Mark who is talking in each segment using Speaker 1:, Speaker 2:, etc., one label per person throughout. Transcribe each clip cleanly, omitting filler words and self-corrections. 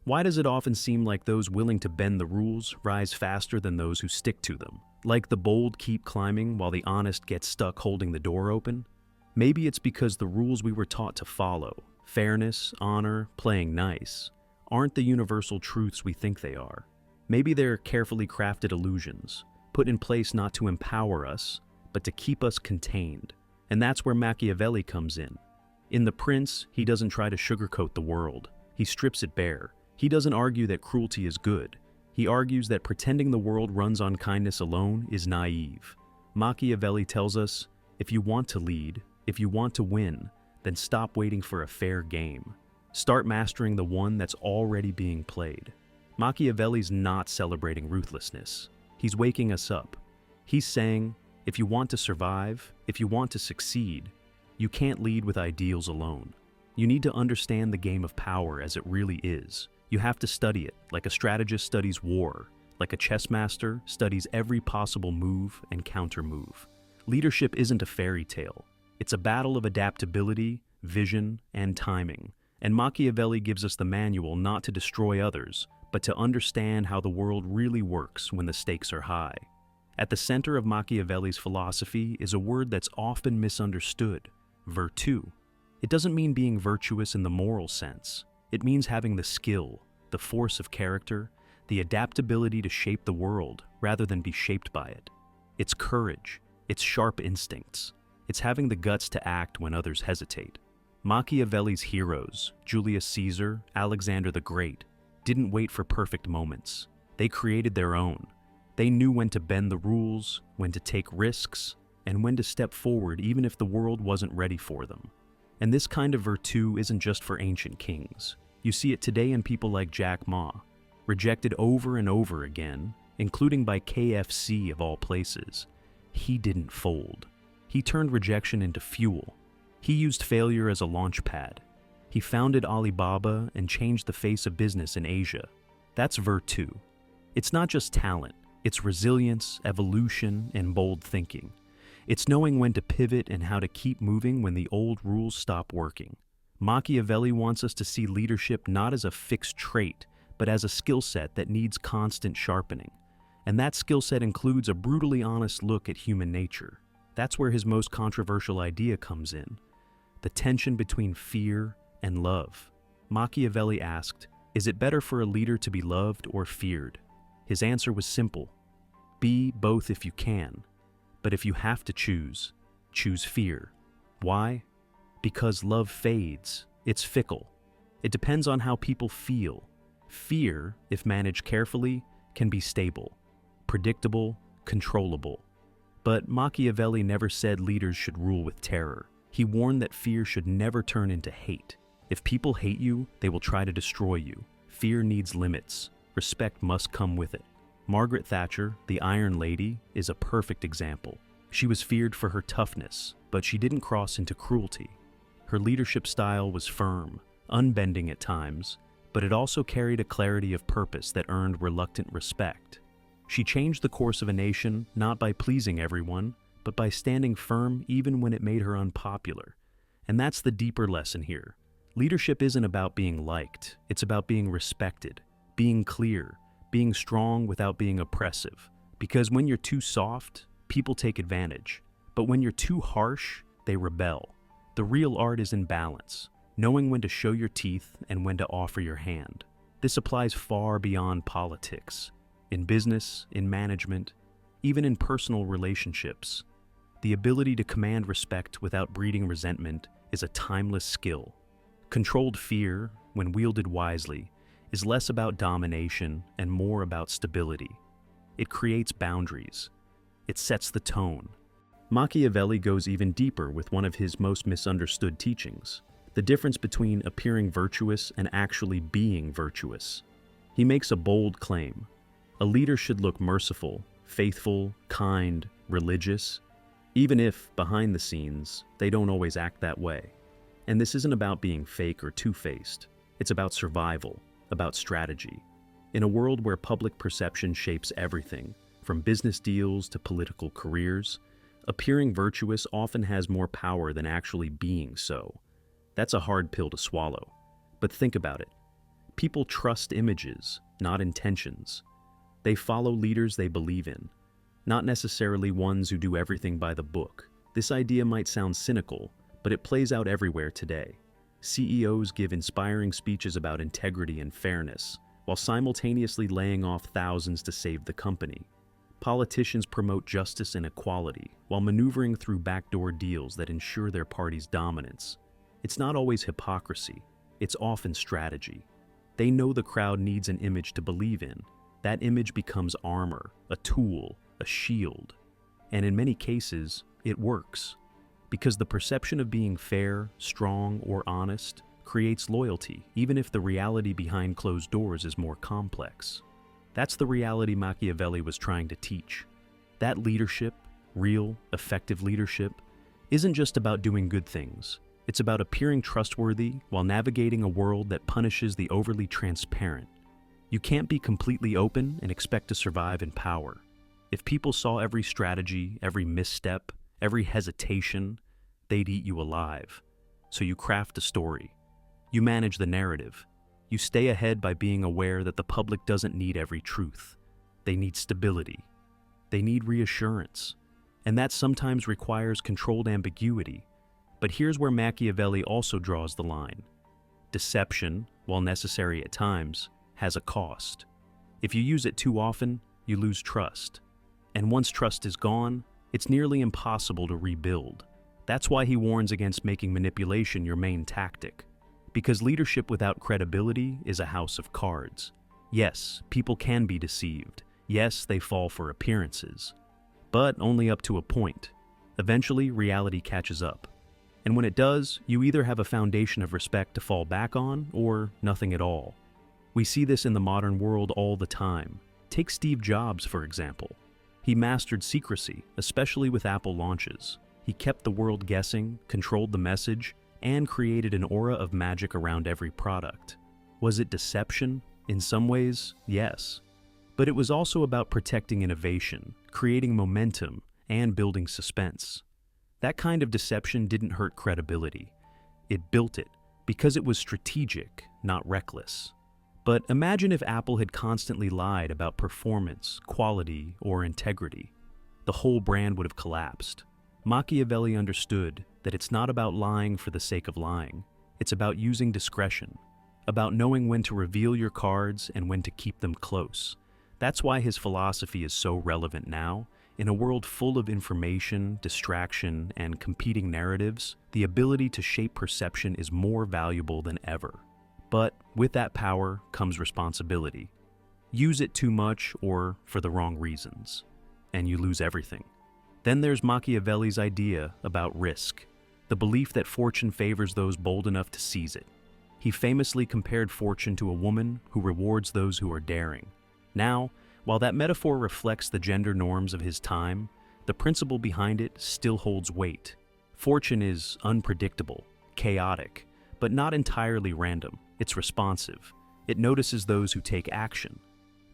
Speaker 1: Why does it often seem like those willing to bend the rules rise faster than those who stick to them? Like the bold keep climbing while the honest get stuck holding the door open? Maybe it's because the rules we were taught to follow, fairness, honor, playing nice, aren't the universal truths we think they are. Maybe they're carefully crafted illusions, put in place not to empower us, but to keep us contained. And that's where Machiavelli comes in. In The Prince, he doesn't try to sugarcoat the world. He strips it bare. He doesn't argue that cruelty is good. He argues that pretending the world runs on kindness alone is naive. Machiavelli tells us, if you want to lead, if you want to win, then stop waiting for a fair game. Start mastering the one that's already being played. Machiavelli's not celebrating ruthlessness. He's waking us up. He's saying, if you want to survive, if you want to succeed, you can't lead with ideals alone. You need to understand the game of power as it really is. You have to study it, like a strategist studies war, like a chess master studies every possible move and counter-move. Leadership isn't a fairy tale. It's a battle of adaptability, vision, and timing. And Machiavelli gives us the manual not to destroy others, but to understand how the world really works when the stakes are high. At the center of Machiavelli's philosophy is a word that's often misunderstood: virtù. It doesn't mean being virtuous in the moral sense. It means having the skill, the force of character, the adaptability to shape the world rather than be shaped by it. It's courage. It's sharp instincts. It's having the guts to act when others hesitate. Machiavelli's heroes, Julius Caesar, Alexander the Great, didn't wait for perfect moments. They created their own. They knew when to bend the rules, when to take risks, and when to step forward even if the world wasn't ready for them. And this kind of virtù isn't just for ancient kings. You see it today in people like Jack Ma, rejected over and over again, including by KFC of all places. He didn't fold. He turned rejection into fuel. He used failure as a launch pad. He founded Alibaba and changed the face of business in Asia. That's virtù. It's not just talent. It's resilience, evolution, and bold thinking. It's knowing when to pivot and how to keep moving when the old rules stop working. Machiavelli wants us to see leadership not as a fixed trait, but as a skill set that needs constant sharpening. And that skill set includes a brutally honest look at human nature. That's where his most controversial idea comes in: the tension between fear and love. Machiavelli asked, is it better for a leader to be loved or feared? His answer was simple: be both if you can. But if you have to choose fear. Why? Because love fades. It's fickle. It depends on how people feel. Fear, if managed carefully, can be stable, predictable, controllable. But Machiavelli never said leaders should rule with terror. He warned that fear should never turn into hate. If people hate you, they will try to destroy you. Fear needs limits. Respect must come with it. Margaret Thatcher, the Iron Lady, is a perfect example. She was feared for her toughness, but she didn't cross into cruelty. Her leadership style was firm, unbending at times, but it also carried a clarity of purpose that earned reluctant respect. She changed the course of a nation not by pleasing everyone, but by standing firm even when it made her unpopular. And that's the deeper lesson here. Leadership isn't about being liked, it's about being respected, being clear, being strong without being oppressive. Because when you're too soft, people take advantage. But when you're too harsh, they rebel. The real art is in balance, knowing when to show your teeth and when to offer your hand. This applies far beyond politics. In business, in management, even in personal relationships. The ability to command respect without breeding resentment is a timeless skill. Controlled fear, when wielded wisely, is less about domination and more about stability. It creates boundaries. It sets the tone. Machiavelli goes even deeper with one of his most misunderstood teachings: the difference between appearing virtuous and actually being virtuous. He makes a bold claim. A leader should look merciful, faithful, kind, religious, even if, behind the scenes, they don't always act that way. And this isn't about being fake or two-faced. It's about survival, about strategy. In a world where public perception shapes everything, from business deals to political careers, appearing virtuous often has more power than actually being so. That's a hard pill to swallow. But think about it. People trust images, not intentions. They follow leaders they believe in, not necessarily ones who do everything by the book. This idea might sound cynical, but it plays out everywhere today. CEOs give inspiring speeches about integrity and fairness, while simultaneously laying off thousands to save the company. Politicians promote justice and equality, while maneuvering through backdoor deals that ensure their party's dominance. It's not always hypocrisy, it's often strategy. They know the crowd needs an image to believe in. That image becomes armor, a tool, a shield. And in many cases, it works. Because the perception of being fair, strong, or honest creates loyalty, even if the reality behind closed doors is more complex. That's the reality Machiavelli was trying to teach. That leadership, real, effective leadership, isn't just about doing good things. It's about appearing trustworthy while navigating a world that punishes the overly transparent. You can't be completely open and expect to survive in power. If people saw every strategy, every misstep, every hesitation, they'd eat you alive. So you craft a story. You manage the narrative. You stay ahead by being aware that the public doesn't need every truth. They need stability. They need reassurance. And that sometimes requires controlled ambiguity. But here's where Machiavelli also draws the line. Deception, while necessary at times, has a cost. If you use it too often, you lose trust. And once trust is gone, it's nearly impossible to rebuild. That's why he warns against making manipulation your main tactic. Because leadership without credibility is a house of cards. Yes, people can be deceived. Yes, they fall for appearances. But only up to a point. Eventually, reality catches up. And when it does, you either have a foundation of respect to fall back on, or nothing at all. We see this in the modern world all the time. Take Steve Jobs, for example. He mastered secrecy, especially with Apple launches. He kept the world guessing, controlled the message, and created an aura of magic around every product. Was it deception? In some ways, yes. But it was also about protecting innovation, creating momentum, and building suspense. That kind of deception didn't hurt credibility. It built it, because it was strategic, not reckless. But imagine if Apple had constantly lied about performance, quality, or integrity. The whole brand would have collapsed. Machiavelli understood that it's not about lying for the sake of lying. It's about using discretion, about knowing when to reveal your cards and when to keep them close. That's why his philosophy is so relevant now. In a world full of information, distraction, and competing narratives, the ability to shape perception is more valuable than ever. But with that power comes responsibility. Use it too much or for the wrong reasons, and you lose everything. Then there's Machiavelli's idea about risk, the belief that fortune favors those bold enough to seize it. He famously compared fortune to a woman who rewards those who are daring. Now, while that metaphor reflects the gender norms of his time, the principle behind it still holds weight. Fortune is unpredictable, chaotic, but not entirely random. It's responsive. It notices those who take action.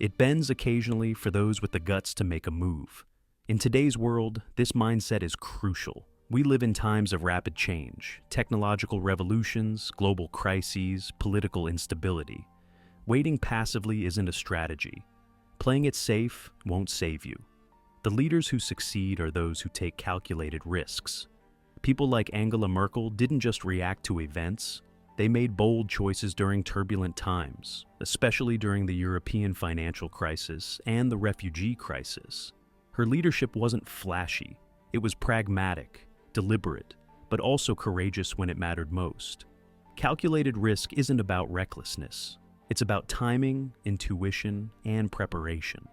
Speaker 1: It bends occasionally for those with the guts to make a move. In today's world, this mindset is crucial. We live in times of rapid change, technological revolutions, global crises, political instability. Waiting passively isn't a strategy. Playing it safe won't save you. The leaders who succeed are those who take calculated risks. People like Angela Merkel didn't just react to events, they made bold choices during turbulent times, especially during the European financial crisis and the refugee crisis. Her leadership wasn't flashy, it was pragmatic, deliberate, but also courageous when it mattered most. Calculated risk isn't about recklessness. It's about timing, intuition, and preparation.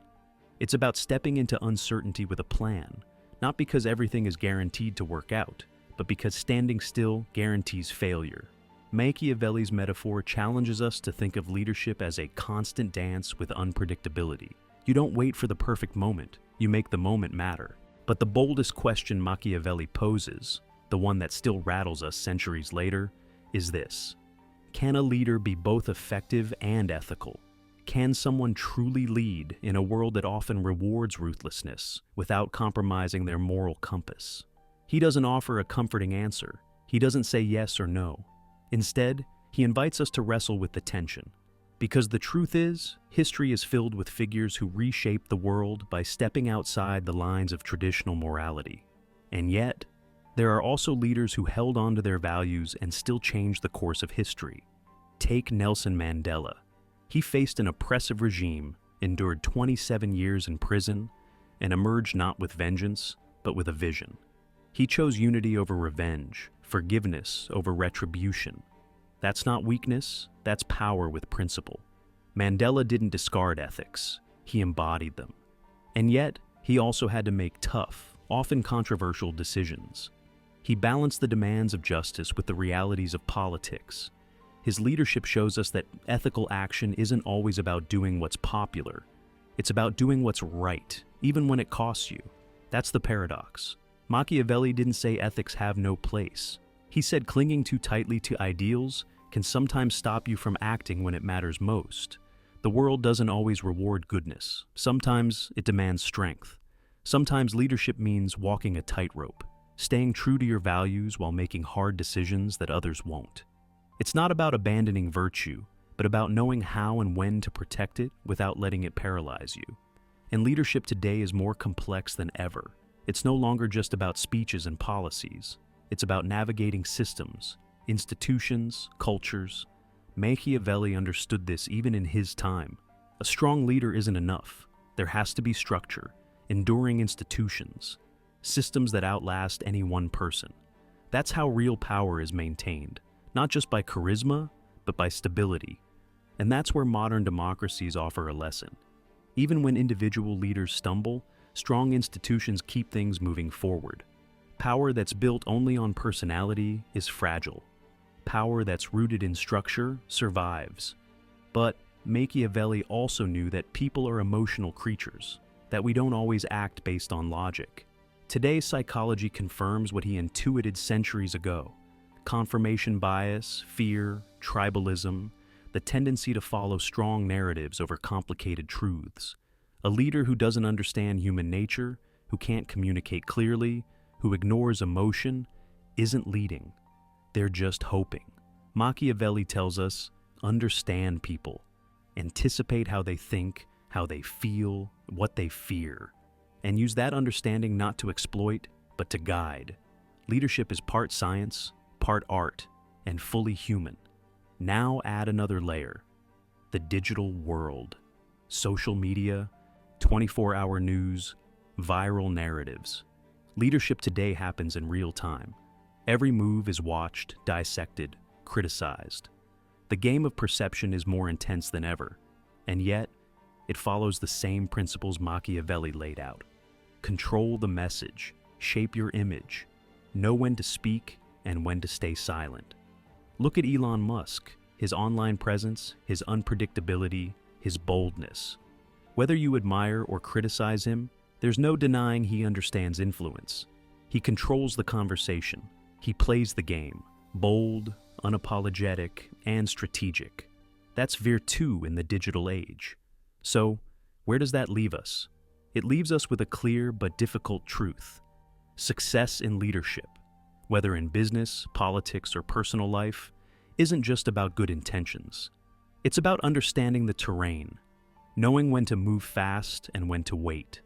Speaker 1: It's about stepping into uncertainty with a plan, not because everything is guaranteed to work out, but because standing still guarantees failure. Machiavelli's metaphor challenges us to think of leadership as a constant dance with unpredictability. You don't wait for the perfect moment, you make the moment matter. But the boldest question Machiavelli poses, the one that still rattles us centuries later, is this. Can a leader be both effective and ethical? Can someone truly lead in a world that often rewards ruthlessness without compromising their moral compass? He doesn't offer a comforting answer. He doesn't say yes or no. Instead, he invites us to wrestle with the tension. Because the truth is, history is filled with figures who reshaped the world by stepping outside the lines of traditional morality. And yet, there are also leaders who held on to their values and still changed the course of history. Take Nelson Mandela. He faced an oppressive regime, endured 27 years in prison, and emerged not with vengeance, but with a vision. He chose unity over revenge, forgiveness over retribution. That's not weakness, that's power with principle. Mandela didn't discard ethics, he embodied them. And yet, he also had to make tough, often controversial decisions. He balanced the demands of justice with the realities of politics. His leadership shows us that ethical action isn't always about doing what's popular. It's about doing what's right, even when it costs you. That's the paradox. Machiavelli didn't say ethics have no place. He said clinging too tightly to ideals can sometimes stop you from acting when it matters most. The world doesn't always reward goodness. Sometimes it demands strength. Sometimes leadership means walking a tightrope, staying true to your values while making hard decisions that others won't. It's not about abandoning virtue, but about knowing how and when to protect it without letting it paralyze you. And leadership today is more complex than ever. It's no longer just about speeches and policies. It's about navigating systems, institutions, cultures. Machiavelli understood this even in his time. A strong leader isn't enough. There has to be structure, enduring institutions, systems that outlast any one person. That's how real power is maintained, not just by charisma, but by stability. And that's where modern democracies offer a lesson. Even when individual leaders stumble, strong institutions keep things moving forward. Power that's built only on personality is fragile. Power that's rooted in structure survives. But Machiavelli also knew that people are emotional creatures, that we don't always act based on logic. Today, psychology confirms what he intuited centuries ago. Confirmation bias, fear, tribalism, the tendency to follow strong narratives over complicated truths. A leader who doesn't understand human nature, who can't communicate clearly, who ignores emotion, isn't leading. They're just hoping. Machiavelli tells us, understand people. Anticipate how they think, how they feel, what they fear. And use that understanding not to exploit, but to guide. Leadership is part science, part art, and fully human. Now add another layer. The digital world. Social media, 24-hour news, viral narratives. Leadership today happens in real time. Every move is watched, dissected, criticized. The game of perception is more intense than ever, and yet, it follows the same principles Machiavelli laid out. Control the message, shape your image, know when to speak and when to stay silent. Look at Elon Musk, his online presence, his unpredictability, his boldness. Whether you admire or criticize him, there's no denying he understands influence. He controls the conversation. He plays the game, bold, unapologetic, and strategic. That's virtu in the digital age. So, where does that leave us? It leaves us with a clear but difficult truth. Success in leadership, whether in business, politics, or personal life, isn't just about good intentions. It's about understanding the terrain, knowing when to move fast and when to wait,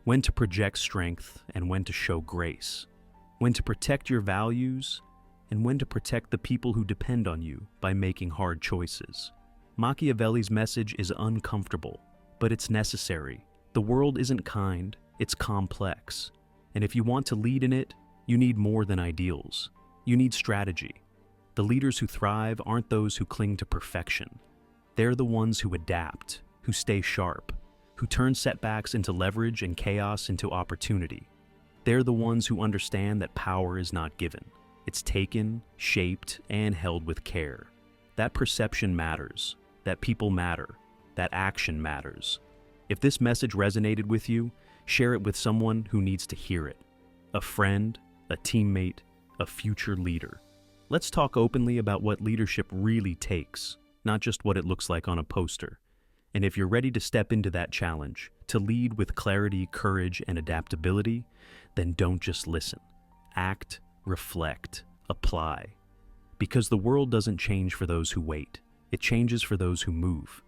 Speaker 1: when to project strength and when to show grace, when to protect your values and when to protect the people who depend on you by making hard choices. Machiavelli's message is uncomfortable, but it's necessary. The world isn't kind, it's complex. And if you want to lead in it, you need more than ideals. You need strategy. The leaders who thrive aren't those who cling to perfection. They're the ones who adapt, who stay sharp, who turn setbacks into leverage and chaos into opportunity. They're the ones who understand that power is not given. It's taken, shaped, and held with care. That perception matters. That people matter. That action matters. If this message resonated with you, share it with someone who needs to hear it. A friend, a teammate, a future leader. Let's talk openly about what leadership really takes, not just what it looks like on a poster. And if you're ready to step into that challenge, to lead with clarity, courage, and adaptability, then don't just listen. Act, reflect, apply. Because the world doesn't change for those who wait. It changes for those who move.